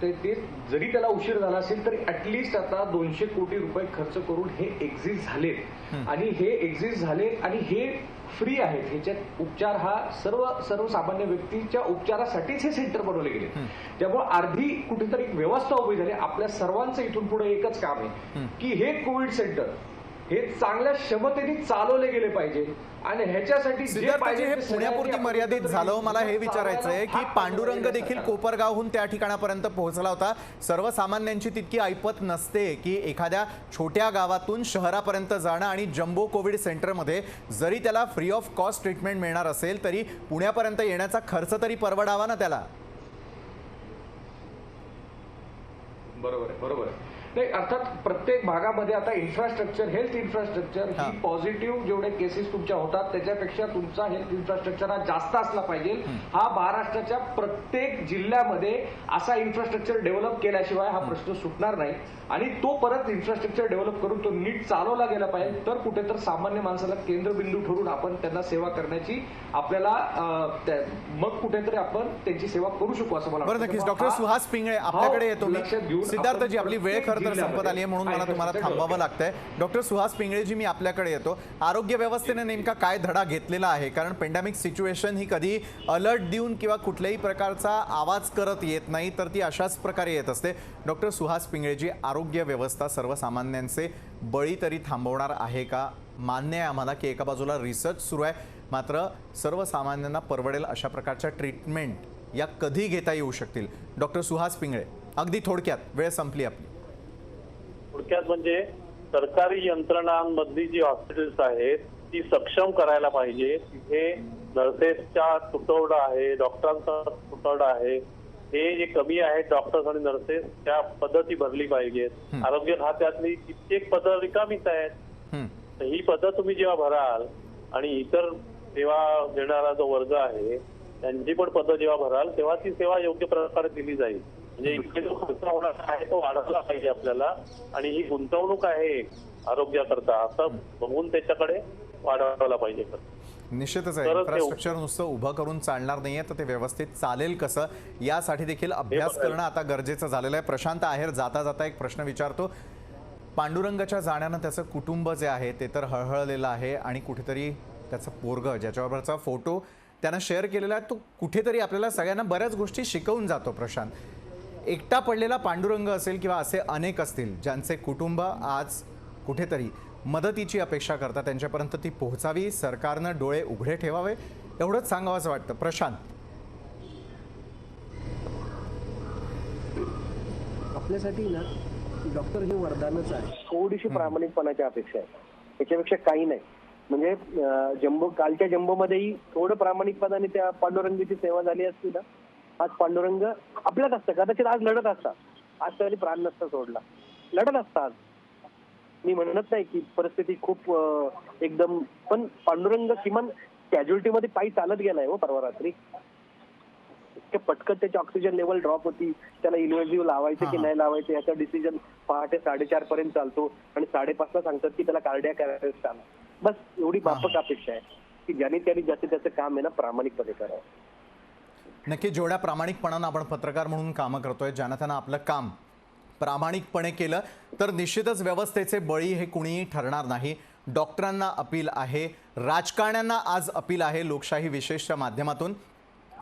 Speaker 6: ते जरी त्याला उशीर झाला असेल तरी ऍटलिस्ट आता 200 कोटी रुपये खर्च करून हे एक्झिस्ट झालेत आणि हे एक्झिस्ट झालेत आणि हे फ्री आहेत. ह्याच्यात उपचार हा सर्वसामान्य व्यक्तीच्या उपचारासाठीच हे सेंटर बनवले गेले. त्यामुळे अर्धी कुठेतरी एक व्यवस्था उभी झाली. आपल्या सर्वांचं इथून पुढे एकच काम आहे की हे कोविड सेंटर हे चांगल्या क्षमतेने चालवले गेले पाहिजे आणि ह्याच्यासाठी जे
Speaker 1: सिद्धार्थजी,
Speaker 6: पाहिजे
Speaker 1: हे
Speaker 6: ते सगळ्यांनी
Speaker 1: पुण्यापुरती
Speaker 6: आपण
Speaker 1: मर्यादित झालं. मला हे
Speaker 6: चालवायला
Speaker 1: विचारायचं आहे की
Speaker 6: भाग
Speaker 1: पांडुरंग
Speaker 6: पाडलेलं
Speaker 1: देखील
Speaker 6: सरकार.
Speaker 1: कोपरगावहून त्या ठिकाणापर्यंत पोहोचला होता. सर्वसामान्यांची तितकी ऐपत नसते की एखाद्या छोट्या गावातून शहरापर्यंत जाणं आणि जम्बो कोविड सेंटरमध्ये जरी त्याला फ्री ऑफ कॉस्ट ट्रीटमेंट मिळणार असेल तरी पुण्यापर्यंत येण्याचा खर्च तरी परवडावा ना त्याला.
Speaker 6: बरोबर आहे. नाही, अर्थात प्रत्येक भागामध्ये आता इन्फ्रास्ट्रक्चर, हेल्थ इन्फ्रास्ट्रक्चर ही पॉझिटिव्ह जेवढे केसेस तुमच्या होतात त्याच्यापेक्षा तुमचा हेल्थ इन्फ्रास्ट्रक्चर हा जास्त असला पाहिजे. हा महाराष्ट्राच्या प्रत्येक जिल्ह्यामध्ये असा इन्फ्रास्ट्रक्चर डेव्हलप केल्याशिवाय हा प्रश्न सुटणार नाही आणि तो परत इन्फ्रास्ट्रक्चर डेव्हलप करून तो नीट चालवला गेला पाहिजे. तर कुठे तर सामान्य माणसाला केंद्रबिंदू ठरून आपण त्यांना सेवा करण्याची आपल्याला मग कुठेतरी आपण त्यांची सेवा करू शकू असं मला
Speaker 1: बरं, नक्कीच. डॉक्टर सुहास पिंगळे आपल्याकडे येतो मी. सिद्धार्थजी, आपली वेळ खरं तर संपत आली आहे म्हणून मला तुम्हाला थांबावं लागतंय. डॉक्टर सुहास पिंगळेजी, मी आपल्याकडे येतो. आरोग्य व्यवस्थेने नेमका काय धडा घेतलेला आहे? कारण पेंडेमिक सिच्युएशन ही कधी अलर्ट देऊन किंवा कुठल्याही प्रकारचा आवाज करत येत नाही, तर ती अशाच प्रकारे येत असते. डॉक्टर सुहास पिंगळेजी, आरोग्य व्यवस्था सर्वसामान्यांचे बळी तरी थांबवणार आहे का? मान्य आहे आम्हाला की एका बाजूला रिसर्च सुरू आहे, मात्र सर्वसामान्यांना परवडेल अशा प्रकारच्या ट्रीटमेंट या कधी घेता येऊ शकतील? डॉक्टर सुहास पिंगळे, अगदी थोडक्यात, वेळ संपली आपली.
Speaker 5: थोडक्यात म्हणजे सरकारी यंत्रणांमधली जी हॉस्पिटल्स आहेत ती सक्षम करायला पाहिजे. तिथे नर्सेसचा तुटवडा आहे, डॉक्टरांचा तुटवडा आहे. हे जे कमी आहेत डॉक्टर्स आणि नर्सेस, त्या पद्धती भरली पाहिजेत. आरोग्य खात्यातली कित्येक पदं रिकामीच आहेत. तर ही पदं तुम्ही जेव्हा भराल आणि इतर सेवा देणारा जो वर्ग आहे त्यांची पण पदं जेव्हा भराल तेव्हा ती सेवा योग्य प्रकारे दिली जाईल. म्हणजे इतके जो खर्च होणार आहे तो वाढवला पाहिजे आपल्याला आणि ही गुंतवणूक आहे आरोग्याकरता असं बघून त्याच्याकडे वाढवला पाहिजे.
Speaker 1: निश्चितच आहे. इन्फ्रास्ट्रक्चर नुसतं उभं करून चालणार नाहीये, तर ते व्यवस्थित चालेल कसं यासाठी देखील अभ्यास करणं आता गरजेचं झालेलं आहे. प्रशांत आहेर, जाता जाता एक प्रश्न विचारतो. पांडुरंगाच्या जाण्यानं त्याचं कुटुंब जे आहे ते तर हळहळलेलं आहे आणि कुठेतरी त्याचं पोरगं ज्याच्याबरोबरचा फोटो त्यानं शेअर केलेला आहे तो कुठेतरी आपल्याला सगळ्यांना बऱ्याच गोष्टी शिकवून जातो. प्रशांत, एकटा पडलेला पांडुरंग असेल किंवा असे अनेक असतील ज्यांचे कुटुंब आज कुठेतरी मदतीची अपेक्षा करतात, त्यांच्यापर्यंत ती पोहोचावी. सरकारनं डोळे उघडे ठेवावे, एवढंच सांगावंसं वाटतं. प्रशांत,
Speaker 7: आपल्यासाठी ना डॉक्टर हे वरदानच आहे.
Speaker 8: थोडीशी प्रामाणिकपणाची अपेक्षा आहे, त्याच्यापेक्षा काही नाही. म्हणजे कालच्या जम्बोमध्येही थोडं प्रामाणिकपणाने त्या पांडुरंगाची सेवा झाली असती ना, आज पांडुरंग आपल्यात असतं. कदाचित आज लढत असता, आज त्याने प्राण नसता सोडला, लढत असता आज. मी म्हणत नाही की परिस्थिती खूप एकदम, पण पांडुरंग किमान कॅज्युअलिटीमध्ये पायी चालत गेलाय हो परवा रात्री. इतके पटकन त्याची ऑक्सिजन लेवल ड्रॉप होती, त्याला इन्व्हेजिव्ह लावायचं की नाही लावायचं याचा डिसिजन पहाटे 4:30 पर्यंत चालतो आणि 5:30 ला सांगतात की त्याला कार्डियाक अरेस्ट आला. बस एवढी माफक अपेक्षा आहे की ज्याने त्यांनी ज्याचं त्याचं काम आहे ना प्रामाणिकपणे करावं.
Speaker 1: नक्की जेवढ्या प्रामाणिकपणानं आपण पत्रकार म्हणून कामं करतोय, ज्यानं त्यानं आपलं काम प्रामाणिकपणे केलं तर निश्चितच व्यवस्थेचे बळी हे कुणीही ठरणार नाही. डॉक्टरांना अपील आहे, राजकारण्यांना आज अपील आहे, लोकशाही विशेषच्या माध्यमातून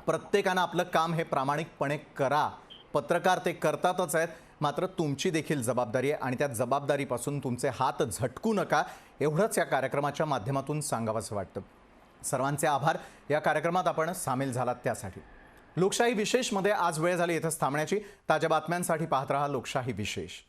Speaker 1: प्रत्येकानं आपलं काम हे प्रामाणिकपणे करा. पत्रकार ते करतातच आहेत, मात्र तुमची देखील जबाबदारी आहे आणि त्या जबाबदारीपासून तुमचे हात झटकू नका, एवढंच या कार्यक्रमाच्या माध्यमातून सांगावंसं वाटतं. सर्वांचे आभार. या कार्यक्रमात आपण सामील झालात त्यासाठी. लोकशाही विशेषमध्ये आज वेळ झाली इथंच थांबण्याची. ताज्या बातम्यांसाठी पाहत रहा लोकशाही विशेष.